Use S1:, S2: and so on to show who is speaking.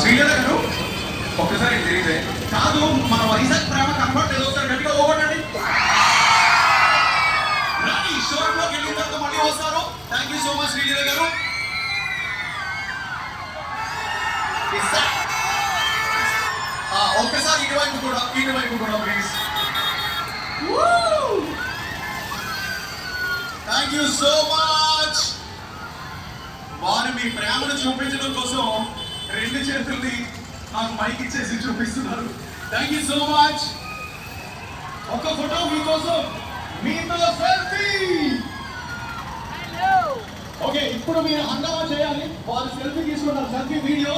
S1: శ్రీలేఖ గారు ఒక్కసారి తెలియదే కాదు మన వైజాగ్ ప్రేమ కనబట్ ఏదో ఒకసారి గట్టిగా ఓగొట్టండి. రాని షోర్లోకి వెళ్ళిన తర్వాత మళ్ళీ వస్తారు. Thank you so much Srilekha గారు. ఒక్కసారి ఇటువైపు కూడా please. Thank you so much. వారు మీ ప్రేమను చూపించడం కోసం రెండు చేతుల్ని నాకు మైక్ ఇచ్చేసి చూపిస్తున్నారు. Thank you so much. ఒక ఫోటో మీకోసం, మీతో సెల్ఫీ. ఓకే, ఇప్పుడు మీరు హంగామా చేయాలి. వాళ్ళు సెల్ఫీ తీసుకుంటారు. Selfie video.